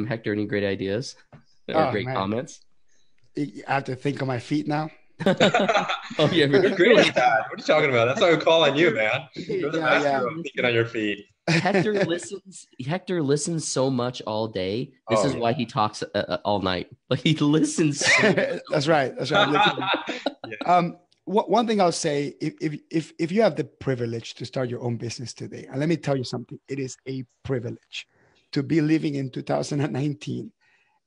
Hector, any great ideas or Oh great man, comments? I have to think on my feet now. Oh yeah, You're great really. at that. What are you talking about? That's why we call on you, Hector, man. You're the Yeah, master yeah. of thinking on your feet. Hector listens so much all day. This Oh is why he talks all night. Like he listens so much all That's right. That's right. yeah. Yeah. One thing I'll say, if you have the privilege to start your own business today, and let me tell you something, it is a privilege to be living in 2019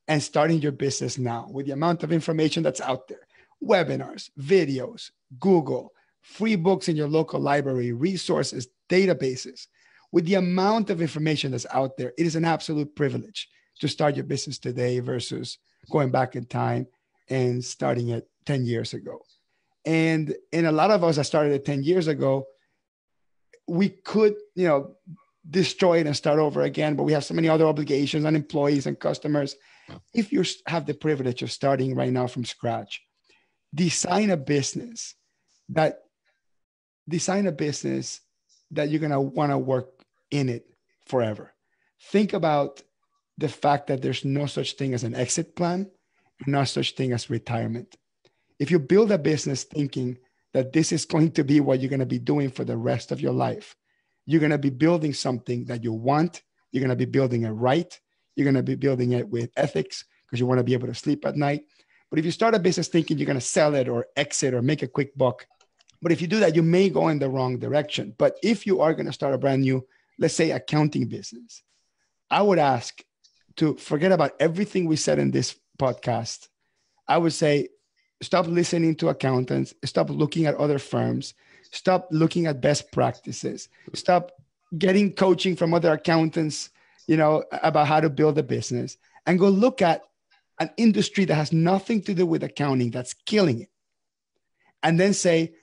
and starting your business now with the amount of information that's out there, webinars, videos, Google, free books in your local library, resources, databases. With the amount of information that's out there, it is an absolute privilege to start your business today versus going back in time and starting it 10 years ago. And a lot of us that started it 10 years ago, we could, destroy it and start over again, but we have so many other obligations on employees and customers. If you have the privilege of starting right now from scratch, design a business that design a business that you're going to want to work in it forever. Think about the fact that there's no such thing as an exit plan, no such thing as retirement. If you build a business thinking that this is going to be what you're going to be doing for the rest of your life, you're going to be building something that you want. You're going to be building it right. You're going to be building it with ethics because you want to be able to sleep at night. But if you start a business thinking you're going to sell it or exit or make a quick buck, but if you do that, you may go in the wrong direction. But if you are going to start a brand new, let's say, accounting business, I would ask to forget about everything we said in this podcast. I would say, stop listening to accountants, stop looking at other firms, stop looking at best practices, stop getting coaching from other accountants, about how to build a business, and go look at an industry that has nothing to do with accounting that's killing it. And then say,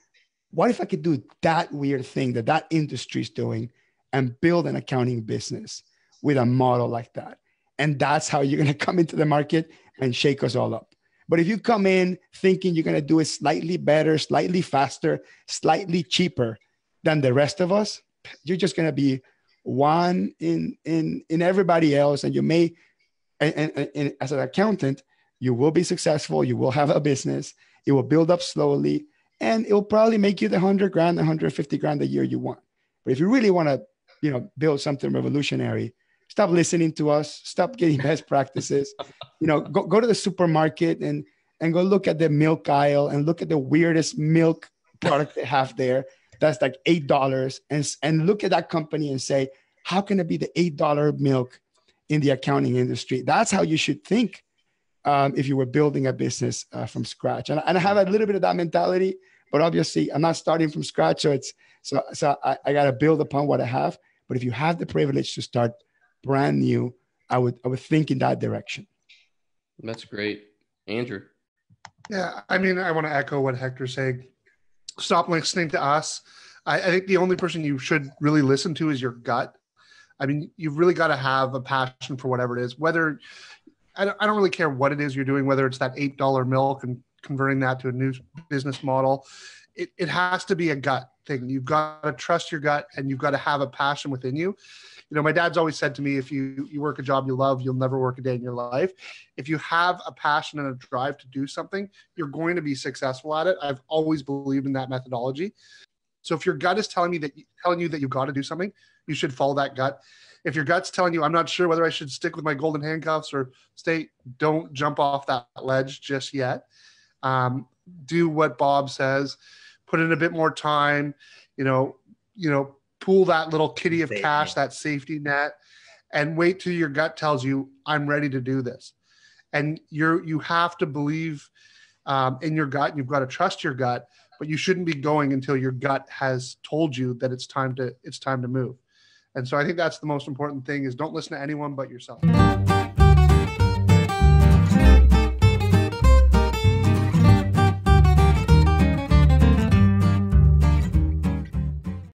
what if I could do that weird thing that industry is doing and build an accounting business with a model like that? And that's how you're going to come into the market and shake us all up. But if you come in thinking you're going to do it slightly better, slightly faster, slightly cheaper than the rest of us, you're just going to be one in everybody else. And you may, and as an accountant, you will be successful. You will have a business. It will build up slowly, and it will probably make you the 100 grand, 150 grand a year you want. But if you really want to, build something revolutionary, stop listening to us. Stop getting best practices. Go to the supermarket and go look at the milk aisle and look at the weirdest milk product they have there. That's like $8, and look at that company and say, how can it be the $8 milk in the accounting industry? That's how you should think if you were building a business from scratch. And I have a little bit of that mentality, but obviously I'm not starting from scratch. So I got to build upon what I have. But if you have the privilege to start brand new, I would think in that direction. That's great. Andrew. Yeah, I mean, I want to echo what Hector's saying. Stop listening to us. I think the only person you should really listen to is your gut. I mean, you've really got to have a passion for whatever it is. Whether I don't really care what it is you're doing, whether it's that $8 milk and converting that to a new business model. It has to be a gut thing. You've got to trust your gut, and you've got to have a passion within you. My dad's always said to me, if you work a job you love, you'll never work a day in your life. If you have a passion and a drive to do something, you're going to be successful at it. I've always believed in that methodology. So if your gut is telling you that you've got to do something, you should follow that gut. If your gut's telling you, I'm not sure whether I should stick with my golden handcuffs or stay, don't jump off that ledge just yet. Do what Bob says, put in a bit more time, pool that little kitty of cash, that safety net, and wait till your gut tells you, I'm ready to do this. And you have to believe in your gut, and you've got to trust your gut, but you shouldn't be going until your gut has told you that it's time to move. And so I think that's the most important thing, is don't listen to anyone but yourself.